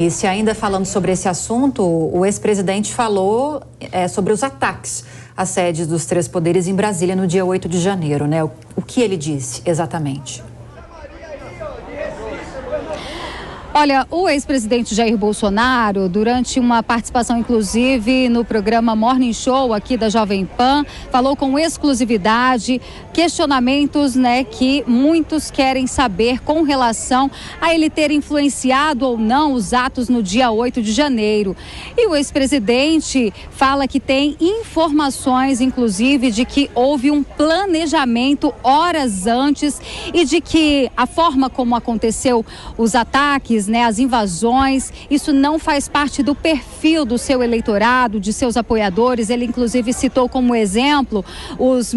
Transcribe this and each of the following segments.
E se ainda falando sobre esse assunto, o ex-presidente falou sobre os ataques às sedes dos três poderes em Brasília no dia 8 de janeiro, né? O que ele disse exatamente? Olha, o ex-presidente Jair Bolsonaro, durante uma participação, inclusive, no programa Morning Show aqui da Jovem Pan, falou com exclusividade questionamentos, né, que muitos querem saber com relação a ele ter influenciado ou não os atos no dia 8 de janeiro. E o ex-presidente fala que tem informações, inclusive, de que houve um planejamento horas antes e de que a forma como aconteceu os ataques, né, as invasões, isso não faz parte do perfil do seu eleitorado, de seus apoiadores. Ele inclusive citou como exemplo os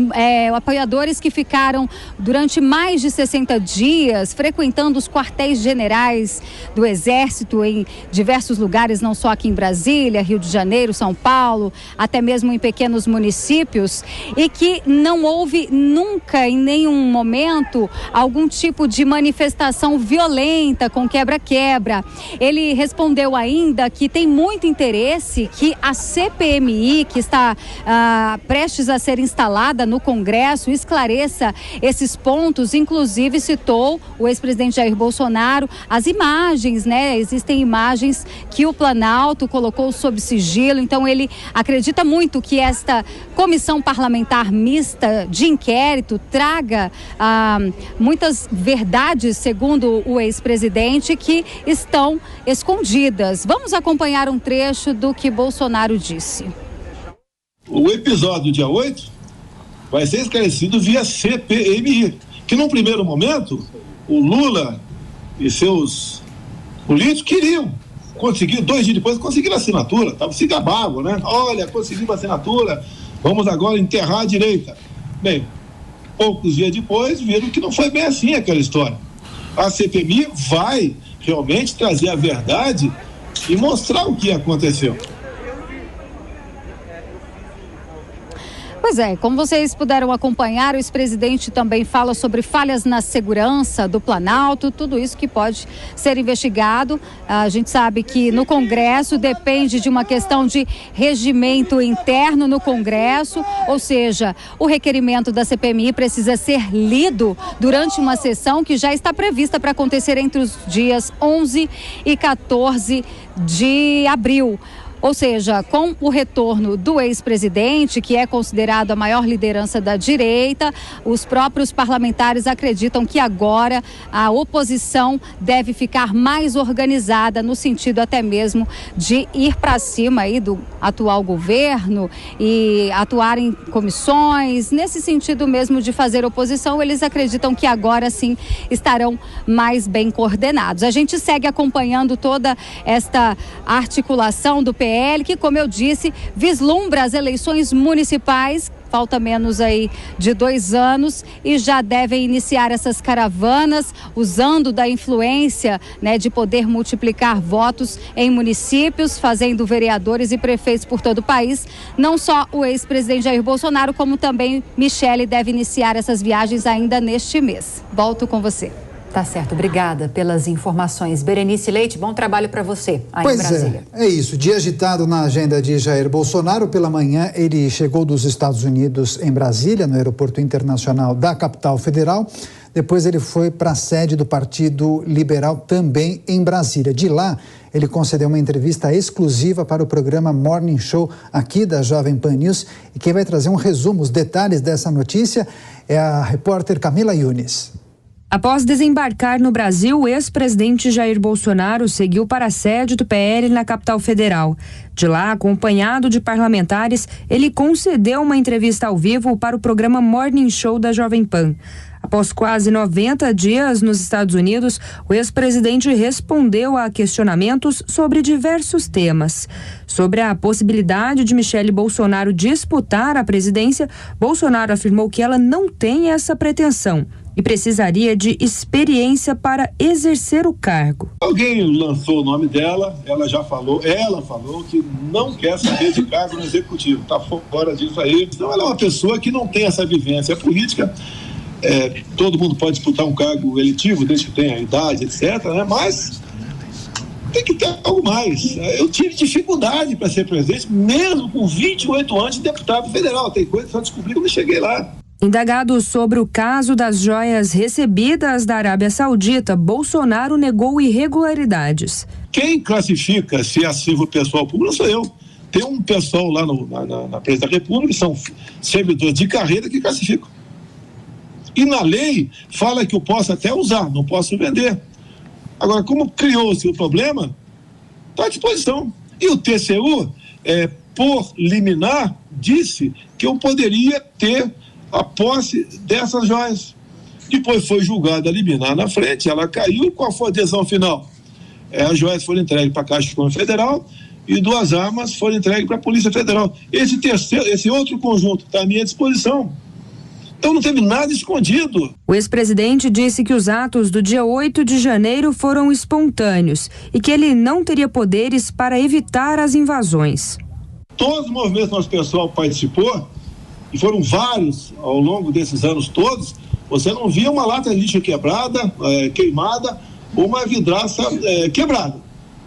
apoiadores que ficaram durante mais de 60 dias frequentando os quartéis generais do Exército em diversos lugares, não só aqui em Brasília, Rio de Janeiro, São Paulo, até mesmo em pequenos municípios, e que não houve nunca, em nenhum momento, algum tipo de manifestação violenta com quebra-quebra. Ele respondeu ainda que tem muito interesse que a CPMI, que está prestes a ser instalada no Congresso, esclareça esses pontos. Inclusive citou o ex-presidente Jair Bolsonaro as imagens, né? Existem imagens que o Planalto colocou sob sigilo, então ele acredita muito que esta comissão parlamentar mista de inquérito traga muitas verdades, segundo o ex-presidente, que estão escondidas. Vamos acompanhar um trecho do que Bolsonaro disse. O episódio do dia 8 vai ser esclarecido via CPMI, que num primeiro momento o Lula e seus políticos queriam conseguir, 2 dias depois conseguiram a assinatura, se gabavam, né? Olha, conseguimos a assinatura, vamos agora enterrar a direita. Bem, poucos dias depois viram que não foi bem assim aquela história. A CPMI vai realmente trazer a verdade e mostrar o que aconteceu. Pois é, como vocês puderam acompanhar, o ex-presidente também fala sobre falhas na segurança do Planalto, tudo isso que pode ser investigado. A gente sabe que no Congresso depende de uma questão de regimento interno no Congresso, ou seja, o requerimento da CPMI precisa ser lido durante uma sessão que já está prevista para acontecer entre os dias 11 e 14 de abril. Ou seja, com o retorno do ex-presidente, que é considerado a maior liderança da direita, os próprios parlamentares acreditam que agora a oposição deve ficar mais organizada, no sentido até mesmo de ir para cima aí do atual governo e atuar em comissões, nesse sentido mesmo de fazer oposição. Eles acreditam que agora sim estarão mais bem coordenados. A gente segue acompanhando toda esta articulação do PL, que, como eu disse, vislumbra as eleições municipais. Falta menos aí de 2 anos e já devem iniciar essas caravanas usando da influência, né, de poder multiplicar votos em municípios, fazendo vereadores e prefeitos por todo o país. Não só o ex-presidente Jair Bolsonaro, como também Michele deve iniciar essas viagens ainda neste mês. Volto com você. Tá certo, obrigada pelas informações. Berenice Leite, bom trabalho para você aí em Brasília. É isso, dia agitado na agenda de Jair Bolsonaro. Pela manhã ele chegou dos Estados Unidos em Brasília, no aeroporto internacional da capital federal. Depois ele foi para a sede do Partido Liberal, também em Brasília. De lá, ele concedeu uma entrevista exclusiva para o programa Morning Show aqui da Jovem Pan News. E quem vai trazer um resumo, os detalhes dessa notícia, é a repórter Camila Yunes. Após desembarcar no Brasil, o ex-presidente Jair Bolsonaro seguiu para a sede do PL na capital federal. De lá, acompanhado de parlamentares, ele concedeu uma entrevista ao vivo para o programa Morning Show da Jovem Pan. Após quase 90 dias nos Estados Unidos, o ex-presidente respondeu a questionamentos sobre diversos temas. Sobre a possibilidade de Michele Bolsonaro disputar a presidência, Bolsonaro afirmou que ela não tem essa pretensão e precisaria de experiência para exercer o cargo. Alguém lançou o nome dela, ela falou que não quer saber de cargo no executivo, está fora disso aí. Então ela é uma pessoa que não tem essa vivência política. Todo mundo pode disputar um cargo eletivo, desde que tenha idade, etc., né? Mas tem que ter algo mais. Eu tive dificuldade para ser presidente, mesmo com 28 anos de deputado federal. Tem coisa que só descobri quando eu cheguei lá. Indagado sobre o caso das joias recebidas da Arábia Saudita, Bolsonaro negou irregularidades. Quem classifica se é ativo pessoal público sou eu. Tem um pessoal lá na Presidência da República, são servidores de carreira que classificam. E na lei fala que eu posso até usar, não posso vender. Agora, como criou-se o problema, está à disposição. E o TCU, por liminar, disse que eu poderia ter a posse dessas joias. Depois foi julgada a liminar na frente, ela caiu. Qual foi a decisão final? As joias foram entregues para a Caixa Econômica Federal e 2 armas foram entregues para a Polícia Federal. Esse outro conjunto está à minha disposição. Então não teve nada escondido. O ex-presidente disse que os atos do dia 8 de janeiro foram espontâneos e que ele não teria poderes para evitar as invasões. Todos os movimentos que nosso pessoal participou, e foram vários ao longo desses anos todos, você não via uma lata de lixo quebrada, queimada, ou uma vidraça quebrada.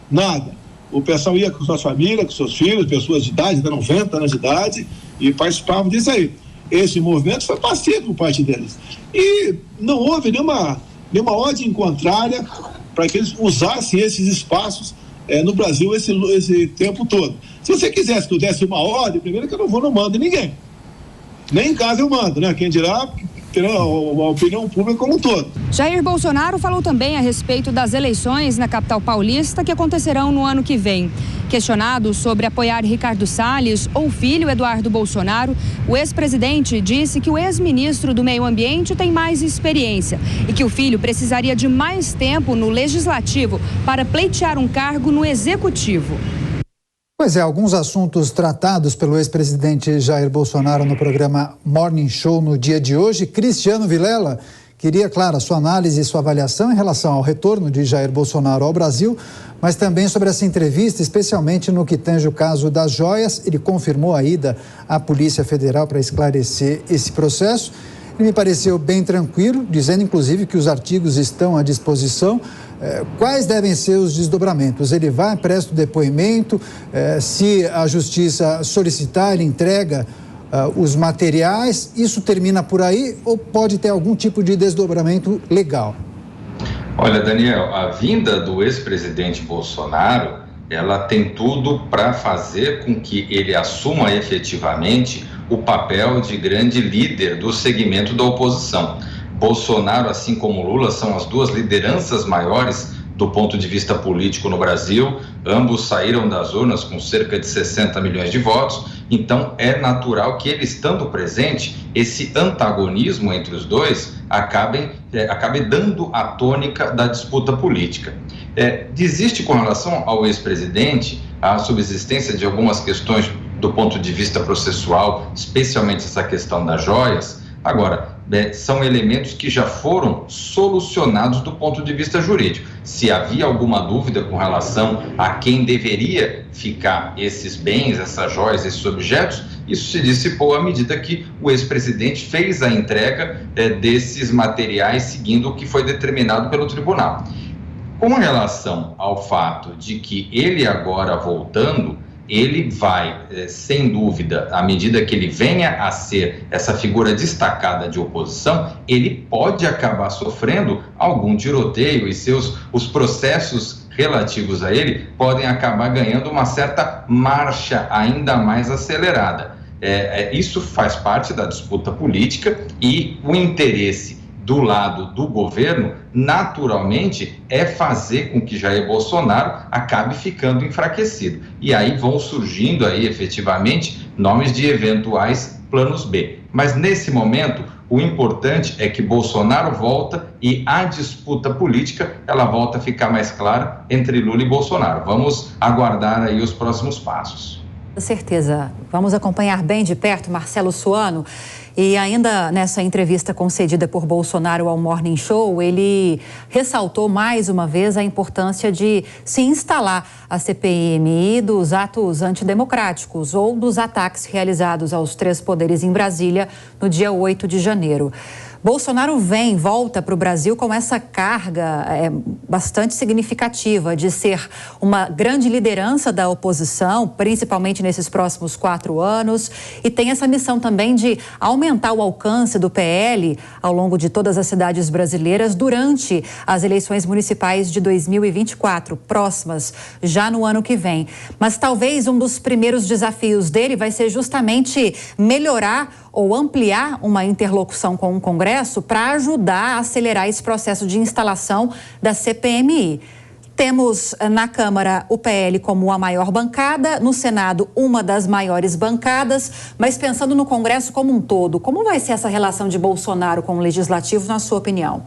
Nada. O pessoal ia com suas famílias, com seus filhos, pessoas de idade, até 90 anos de idade, e participavam disso aí. Esse movimento foi pacífico por parte deles. E não houve nenhuma ordem contrária para que eles usassem esses espaços no Brasil esse tempo todo. Se você quisesse que eu desse uma ordem, primeiro que eu não mando ninguém. Nem em casa eu mando, né? Quem dirá a opinião pública como um todo. Jair Bolsonaro falou também a respeito das eleições na capital paulista que acontecerão no ano que vem. Questionado sobre apoiar Ricardo Salles ou filho Eduardo Bolsonaro, o ex-presidente disse que o ex-ministro do Meio Ambiente tem mais experiência e que o filho precisaria de mais tempo no legislativo para pleitear um cargo no executivo. Pois é, alguns assuntos tratados pelo ex-presidente Jair Bolsonaro no programa Morning Show no dia de hoje. Cristiano Vilela queria, claro, a sua análise e sua avaliação em relação ao retorno de Jair Bolsonaro ao Brasil, mas também sobre essa entrevista, especialmente no que tange o caso das joias. Ele confirmou a ida à Polícia Federal para esclarecer esse processo. Ele me pareceu bem tranquilo, dizendo inclusive que os artigos estão à disposição. Quais devem ser os desdobramentos? Ele vai, presta o depoimento, se a justiça solicitar, ele entrega os materiais, isso termina por aí ou pode ter algum tipo de desdobramento legal? Olha, Daniel, a vinda do ex-presidente Bolsonaro, ela tem tudo para fazer com que ele assuma efetivamente o papel de grande líder do segmento da oposição. Bolsonaro, assim como Lula, são as duas lideranças maiores do ponto de vista político no Brasil. Ambos saíram das urnas com cerca de 60 milhões de votos. Então, é natural que ele, estando presente, esse antagonismo entre os dois acabe dando a tônica da disputa política. Existe, com relação ao ex-presidente, a subsistência de algumas questões do ponto de vista processual, especialmente essa questão das joias. Agora, são elementos que já foram solucionados do ponto de vista jurídico. Se havia alguma dúvida com relação a quem deveria ficar esses bens, essas joias, esses objetos, isso se dissipou à medida que o ex-presidente fez a entrega desses materiais seguindo o que foi determinado pelo tribunal. Com relação ao fato de que ele agora voltando, ele vai, sem dúvida, à medida que ele venha a ser essa figura destacada de oposição, ele pode acabar sofrendo algum tiroteio e os processos relativos a ele podem acabar ganhando uma certa marcha ainda mais acelerada. Isso faz parte da disputa política e o interesse do lado do governo, naturalmente, é fazer com que Jair Bolsonaro acabe ficando enfraquecido. E aí vão surgindo aí, efetivamente, nomes de eventuais planos B. Mas, nesse momento, o importante é que Bolsonaro volta e a disputa política, ela volta a ficar mais clara entre Lula e Bolsonaro. Vamos aguardar aí os próximos passos. Com certeza. Vamos acompanhar bem de perto Marcelo Suano. E ainda nessa entrevista concedida por Bolsonaro ao Morning Show, ele ressaltou mais uma vez a importância de se instalar a CPMI dos atos antidemocráticos ou dos ataques realizados aos três poderes em Brasília no dia 8 de janeiro. Bolsonaro volta para o Brasil com essa carga bastante significativa de ser uma grande liderança da oposição, principalmente nesses próximos 4 anos, e tem essa missão também de aumentar o alcance do PL ao longo de todas as cidades brasileiras durante as eleições municipais de 2024, próximas, já no ano que vem. Mas talvez um dos primeiros desafios dele vai ser justamente melhorar ou ampliar uma interlocução com o Congresso para ajudar a acelerar esse processo de instalação da CPMI. Temos na Câmara o PL como a maior bancada, no Senado uma das maiores bancadas, mas pensando no Congresso como um todo, como vai ser essa relação de Bolsonaro com o Legislativo, na sua opinião?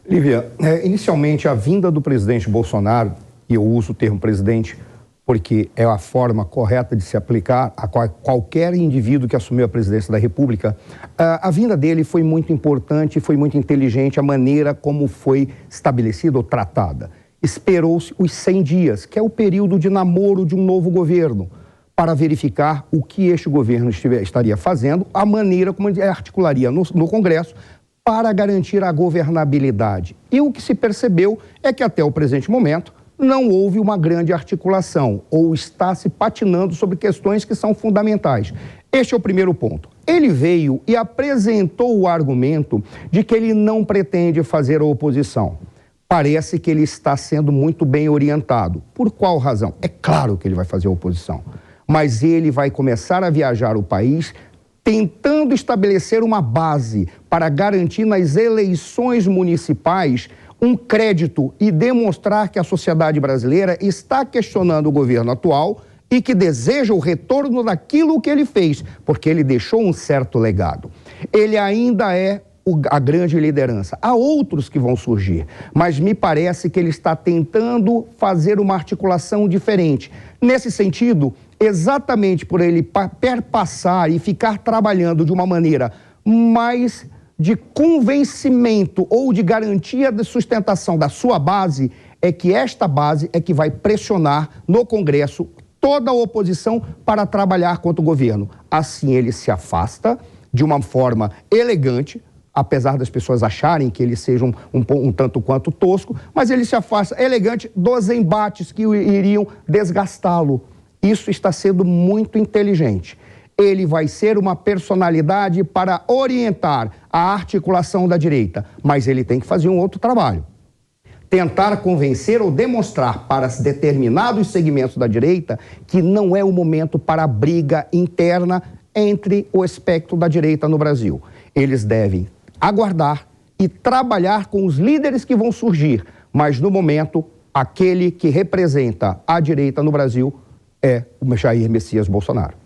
Lívia, inicialmente a vinda do presidente Bolsonaro, e eu uso o termo presidente porque é a forma correta de se aplicar a qualquer indivíduo que assumiu a presidência da República, a vinda dele foi muito importante, foi muito inteligente a maneira como foi estabelecida ou tratada. Esperou-se os 100 dias, que é o período de namoro de um novo governo, para verificar o que este governo estaria fazendo, a maneira como ele articularia no Congresso para garantir a governabilidade. E o que se percebeu é que até o presente momento não houve uma grande articulação, ou está se patinando sobre questões que são fundamentais. Este é o primeiro ponto. Ele veio e apresentou o argumento de que ele não pretende fazer a oposição. Parece que ele está sendo muito bem orientado. Por qual razão? É claro que ele vai fazer a oposição, mas ele vai começar a viajar o país tentando estabelecer uma base para garantir nas eleições municipais um crédito e demonstrar que a sociedade brasileira está questionando o governo atual e que deseja o retorno daquilo que ele fez, porque ele deixou um certo legado. Ele ainda é a grande liderança. Há outros que vão surgir, mas me parece que ele está tentando fazer uma articulação diferente. Nesse sentido, exatamente por ele perpassar e ficar trabalhando de uma maneira mais de convencimento ou de garantia de sustentação da sua base, é que esta base é que vai pressionar no Congresso toda a oposição para trabalhar contra o governo. Assim ele se afasta de uma forma elegante, apesar das pessoas acharem que ele seja um tanto quanto tosco, mas ele se afasta elegante dos embates que iriam desgastá-lo. Isso está sendo muito inteligente. Ele vai ser uma personalidade para orientar a articulação da direita, mas ele tem que fazer um outro trabalho. Tentar convencer ou demonstrar para determinados segmentos da direita que não é o momento para a briga interna entre o espectro da direita no Brasil. Eles devem aguardar e trabalhar com os líderes que vão surgir, mas no momento, aquele que representa a direita no Brasil é o Jair Messias Bolsonaro.